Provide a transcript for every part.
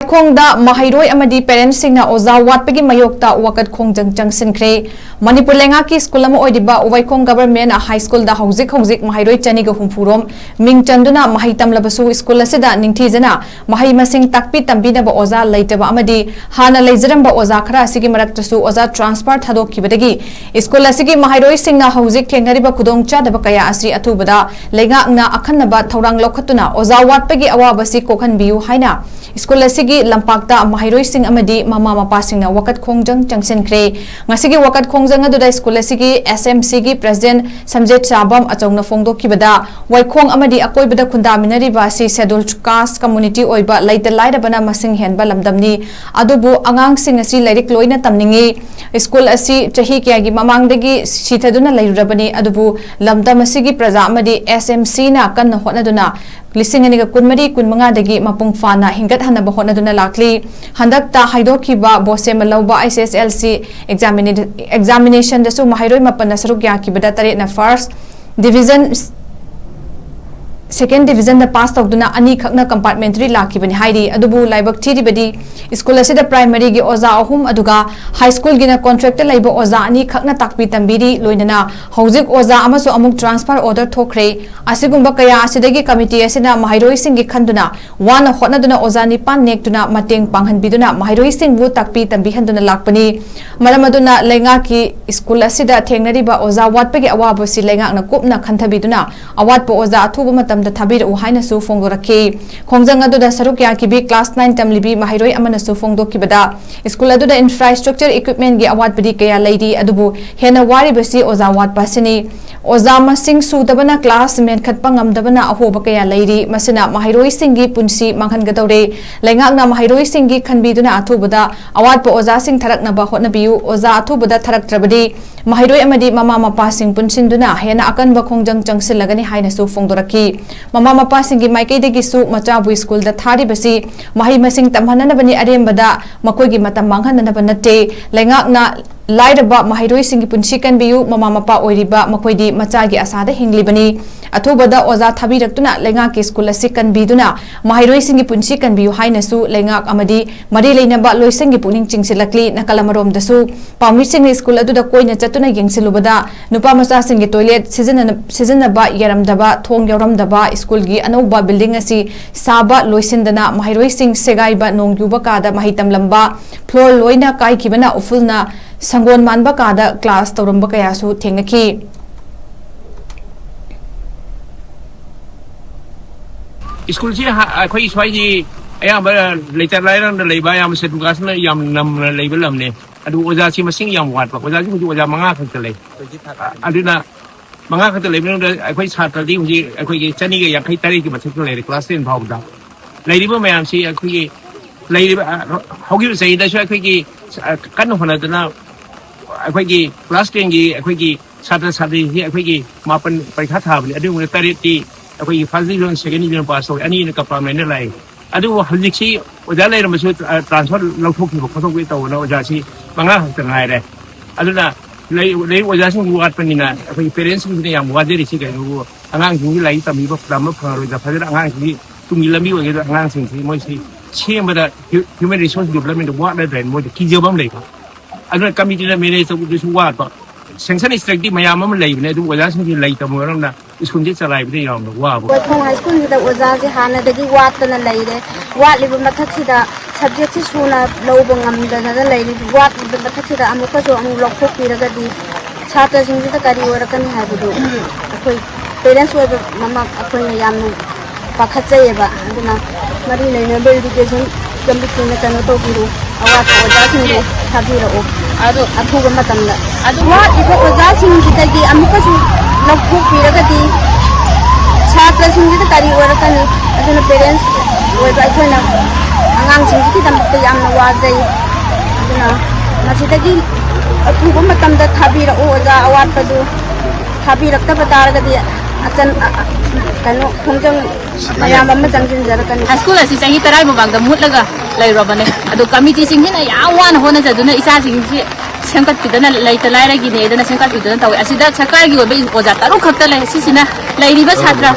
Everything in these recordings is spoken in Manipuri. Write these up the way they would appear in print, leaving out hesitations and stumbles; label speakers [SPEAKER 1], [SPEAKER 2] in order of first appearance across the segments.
[SPEAKER 1] Waikhong Da Maheiroi Amadi parents Singna Oja Watpagi Maiyokta Wakat Khongjang Chingsinkhre Manipur LEINGAKKI School ama oidiba Waikhong Government High School da HOUJIK Maheiroi Chaniga Humpurom MING CHANDUNA MAHEI TAMLABASU School asida NINGTHIJANA MAHEI masing TAKPI TAMBINABA OJA LEITABA Amadi HANNA LEIJARAMBA OJA KHARA ASIGI MARAKTASU OJA transfer THADOKKHIBADAGI School asigi Maheiroi Singna HOUJIK THENGNARIBA KHUDONGCHADABA kaya asi ATHUBADA LEINGAKNA AKHANNABA THORANG LAUKHATUNA OJA WATPAGI awabasi kokhanbiu haina School asigi lampakta Maheiroi sing amadi mama mapa singna Wakat Khongjang Chingsinkhre ngasigi Wakat Khongjang aduda school asigi SMC gi president Samjet Chabam achongna fongdokkibada Waikhong amadi akoibada khundaminariba si scheduled caste community oiba LEITABA masing henba lamdamni adubu angang sing asi lairik loina tamningi school asi chahi kyagi mamangdagi sithaduna lairurabani adubu lamdam asigi praja amadi SMC na kanna hotnaduna Lisingani kunmari kunmanga dagi mapung fana hingat hanaba hotnaduna lakli handakta haidokhiba bosem lauba ISSLC examination dasu Maheiroi mapan nasaruk yakibada tare na first division second division da pass tawduna ani khakna compartmentary lakibani hairi adubu laibak thiribadi school asida primary gi oza ahum aduga high school gina contractor laiba oza ani khakna takpi tambiri loinana HOUJIK oza amasu amuk transfer order thokre asigumba kaya asidagi committee asina Maheiroi sing gi khanduna wana hotnaduna oza ni pan nektuna mateng panghanbiduna Maheiroi sing bu takpi tambi handuna lakpani maramaduna LEINGAKKI school asida thengnariba Oja Watpagi awabasi LEINGAKNA kupna khantabiduna awatpa oza athuba da thabir uhaina su fongdoraki khongjang aduda saruk yakibi class 9 tamlibi Maheiroi amana su fongdokibada school aduda infrastructure equipment gi award bidi kaya leidi adubu hena wari basi Oja Watpasini Oja masing su dabana class men khatpa ngamdabana ahoba kaya leidi masina Maheiroi singi punsi manghan gadore LEINGAKNA Maheiroi singi khanbiduna athubada award pa Oja sing tharakna ba hotnabiu Oja athubada tharaktrabadi Maheiroi amadi mama mapa sing punsinduna hena akan ba khongjang changsilagani haina su fongdoraki Mama mapa singi maikei degi su machabu school da thari basi mahai masing tamhananabani arembada makoigi matam manghananaba natte LEINGAKNA LEITABA Maheiroi singi punsi kanbiu mama mapa oiriba makoidi machagi asada hinglibani athubada oza thabiraktuna LEINGAKKI school asi kanbiduna Maheiroi singi punsi kanbiu hainasu LEINGAK amadi mari leinaba loisengi puning chingsilakli nakalamarom dasu pamri singi school aduda koina chatuna yengsilubada nupa macha singi toilet seasonaba yaramdaba thong yaramdaba school gi anauba building asi saba loisindana Maheiroi sing segaiba nongyuba kada mahitam lamba floor loina kai kibana ufulna Sangon manba kada class tawramba kaya su thengnaki
[SPEAKER 2] School si khoi swai ji ayamba LEITABA leiba yam sedugas na yam nam leiba lamne adu oja si masing yam wat pa oja ji oja manga khakle aduna manga khakle ne khoi chhatra di ji khoi gi chani ge yakhai tari ki mathik le class 10 phawda leiba mayam si khoi gi leiba hogi sei da shwa khoi gi kan hona dana akhoi class 10 gi akhoi chhatra chhadri hi akhoi mapan parikha thabni adu ne tariti akhoi first division second division pass hoy ani ne compartment lai adu HOUJIK si oja lai ramsu transfer lauthokki khothok wi tawna oja si manga hangai re aduna lei oja sing buat panina akhoi parents ni yam wajeri si ga nu angang ji lai tami ba pram pharo da phadra angang ji tungi lami wa ga angang sing si moi si chemada human resource development wa da drain moi ki jobam lai aduna committee na mere so du wa ba sanction strategy mayam am lai ne du oja sing lai tam ram na school ji chalai bi yam wa ba
[SPEAKER 3] Waikhong high school da oja ji hana dagi wat na lai re wat libu mathak sida subject si suna lobo ngamda na lai re wat libu mathak sida amuka so amu lokho piraga di chhatra sing ji ta kari orakan ha bu akoi parents wa mama akoi yam pakhache ba aduna mari leina education committee na kano to biru awat oja sing ro thabira o adu athuba matamda adu wat libu oja sing ji dagi amuka so lokho piraga di chhatra sing ji ta kari orakan aduna parents wa ba akoi na angang sing ji tam ta yam na wa jai aduna masidagi athuba matamda thabira o oja awat padu thabirakta bataraga di acan kano khongjang mayam amma jangsin jarakan
[SPEAKER 4] school asi changi tarai mabangda mutlaga lairobane adu committee sing hina yawan hona jaduna isa sing ji sengkat pidana LEITABA gi ne dana sengkat pidana tawi asida sarkar gi obe oja taru khakta lai sisina lairiba chhatra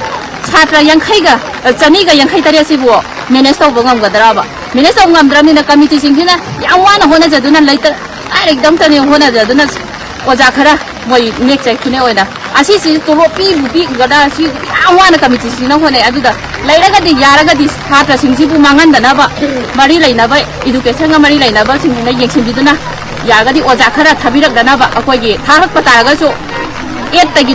[SPEAKER 4] 50 ga chani ga 50 tare sibo manage tawba ngamgadra ba manage ꯇꯧ ꯉꯝꯗ꯭ꯔꯕꯅꯤꯅ ꯀꯃꯤꯇꯤꯁꯤꯡꯁꯤꯅ ꯌꯥꯝ ꯋꯥꯅ ꯍꯣꯠꯅꯖꯗꯨꯅ ꯂꯩꯇ ꯂꯥꯏꯔꯤꯛꯇꯪꯇꯅꯤ ꯍꯣꯠꯅꯖꯗꯨꯅ ꯑꯣꯖꯥ ꯈꯔ ꯃꯣꯏ ꯅꯦꯛ ꯆꯩꯈꯨꯅꯦ ꯑꯣꯏꯅ ꯑꯁꯤꯁꯤ ꯇꯣꯂꯣꯞ ꯄꯤꯕꯨ ꯄꯤꯒꯗ꯭ꯔꯥ ꯁꯤ ꯌꯥꯝ ꯋꯥꯅ ꯀꯃꯤꯇꯤꯁꯤꯡꯅ ꯍꯣꯠꯅꯩ ꯑꯗꯨꯗ ꯂꯩꯔꯒꯗꯤ ꯌꯥꯔꯒꯗꯤ ꯁꯥꯇ꯭ꯔꯁꯤꯡꯁꯤꯕꯨ ꯃꯥꯡꯍꯟꯗꯅꯕ ꯃꯔꯤ ꯂꯩꯅꯕ ꯏꯗꯨꯀꯦꯁꯟꯒ ꯃꯔꯤ ꯂꯩꯅꯕꯁꯤꯡꯁꯤꯅ ꯌꯦꯡꯁꯤꯟꯕꯤꯗꯨꯅ ꯌꯥꯔꯒꯗꯤ ꯑꯣꯖꯥ ꯈꯔ ꯊꯥꯕꯤꯔꯛꯗꯅꯕ ꯑꯩꯈꯣꯏꯒꯤ ꯊꯥꯔꯛꯄ ꯇꯥꯔꯒꯁꯨ 8 ꯇꯒꯤ